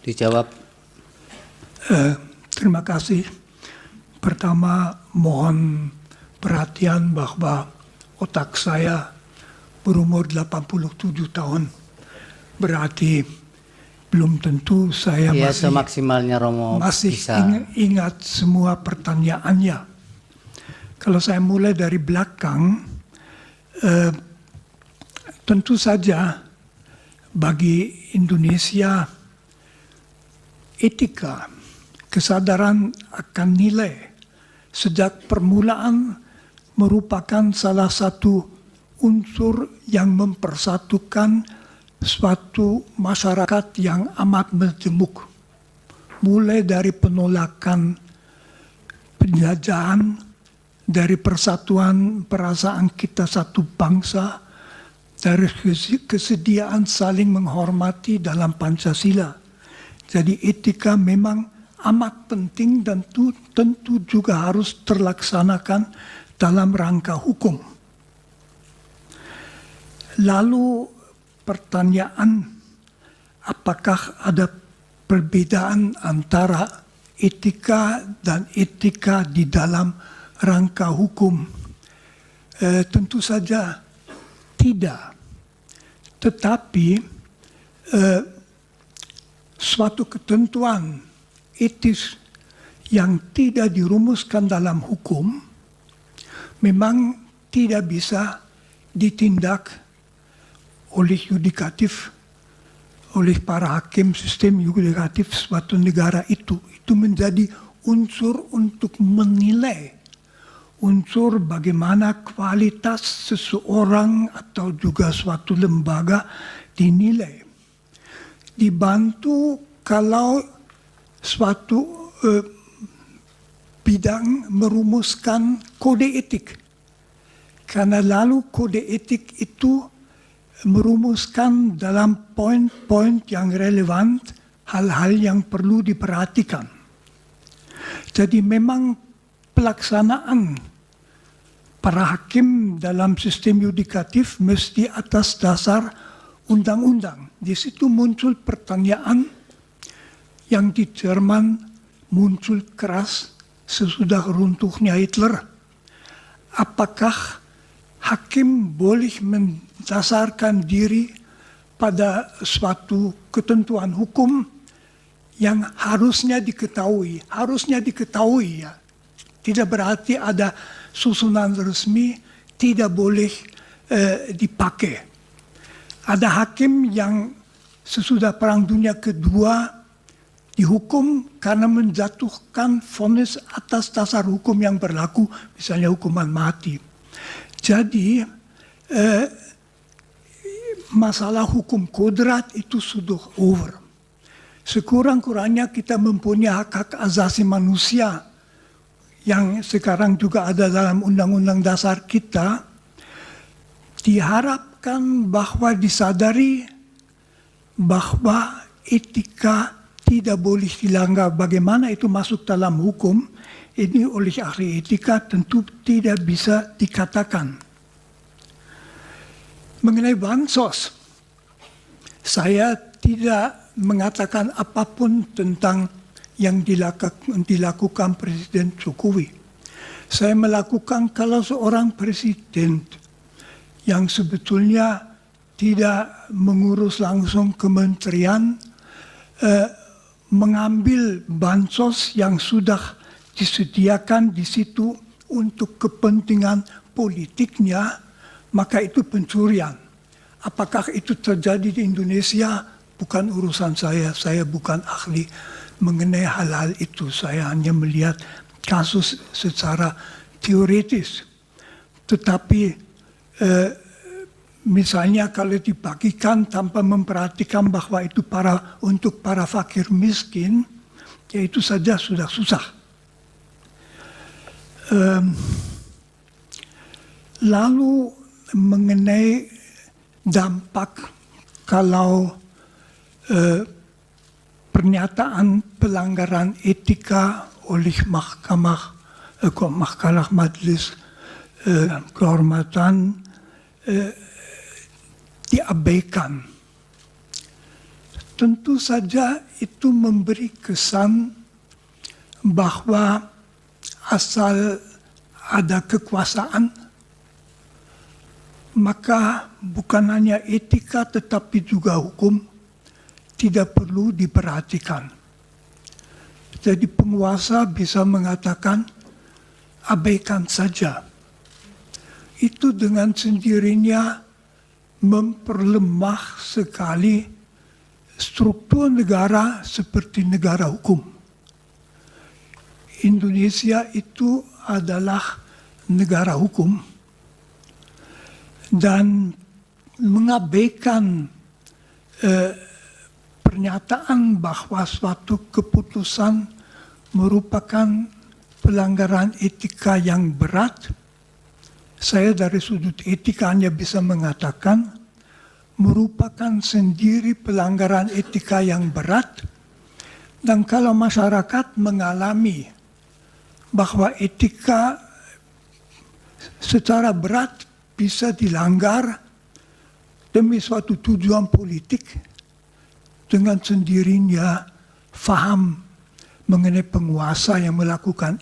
Dijawab. Terima kasih. Pertama, mohon perhatian bahwa otak saya berumur 87 tahun. Berarti belum tentu saya Ya, semaksimalnya Romo masih bisa. ingat semua pertanyaannya. Kalau saya mulai dari belakang, tentu saja bagi Indonesia etika, kesadaran akan nilai sejak permulaan merupakan salah satu unsur yang mempersatukan suatu masyarakat yang amat majemuk. Mulai dari penolakan penjajahan, dari persatuan perasaan kita satu bangsa, dari kesediaan saling menghormati dalam Pancasila. Jadi etika memang amat penting dan tentu juga harus terlaksanakan dalam rangka hukum. Lalu pertanyaan, apakah ada perbedaan antara etika dan etika di dalam rangka hukum? Tentu saja tidak. Tetapi suatu ketentuan etis yang tidak dirumuskan dalam hukum memang tidak bisa ditindak oleh yudikatif, oleh para hakim sistem yudikatif suatu negara itu. Itu menjadi unsur untuk menilai, unsur bagaimana kualitas seseorang atau juga suatu lembaga dinilai. Dibantu kalau suatu bidang merumuskan kode etik. Karena lalu kode etik itu merumuskan dalam poin-poin yang relevan hal-hal yang perlu diperhatikan. Jadi memang pelaksanaan para hakim dalam sistem yudikatif mesti atas dasar undang-undang. Di situ muncul pertanyaan yang di Jerman muncul keras sesudah runtuhnya Hitler. Apakah hakim boleh mendasarkan diri pada suatu ketentuan hukum yang harusnya diketahui ya. Tidak berarti ada susunan resmi tidak boleh dipakai. Ada hakim yang sesudah Perang Dunia Kedua dihukum karena menjatuhkan vonis atas dasar hukum yang berlaku, misalnya hukuman mati. Jadi masalah hukum kodrat itu sudah over. Sekurang-kurangnya kita mempunyai hak-hak asasi manusia yang sekarang juga ada dalam undang-undang dasar kita. Diharapkan bahwa disadari bahwa etika tidak boleh dilanggar. Bagaimana itu masuk dalam hukum, ini oleh ahli etika tentu tidak bisa dikatakan. Mengenai bansos, saya tidak mengatakan apapun tentang yang dilakukan Presiden Jokowi. Saya melakukan kalau seorang presiden yang sebetulnya tidak mengurus langsung kementerian, mengambil bansos yang sudah disediakan di situ untuk kepentingan politiknya, maka itu pencurian. Apakah itu terjadi di Indonesia? Bukan urusan saya bukan ahli mengenai hal-hal itu. Saya hanya melihat kasus secara teoritis. Tetapi misalnya kalau dibagikan tanpa memperhatikan bahwa itu untuk para fakir miskin, ya itu saja sudah susah. Lalu mengenai dampak kalau pernyataan pelanggaran etika oleh Mahkamah Majelis Kehormatan diabaikan. tentu saja itu memberi kesan bahwa asal ada kekuasaan, maka bukan hanya etika tetapi juga hukum tidak perlu diperhatikan. Jadi penguasa bisa mengatakan abaikan saja. Itu dengan sendirinya memperlemah sekali struktur negara seperti negara hukum. Indonesia itu adalah negara hukum dan mengabaikan pernyataan bahwa suatu keputusan merupakan pelanggaran etika yang berat. Saya dari sudut etika hanya bisa mengatakan merupakan sendiri pelanggaran etika yang berat, dan kalau masyarakat mengalami bahwa etika secara berat bisa dilanggar demi suatu tujuan politik, dengan sendirinya faham mengenai penguasa yang melakukan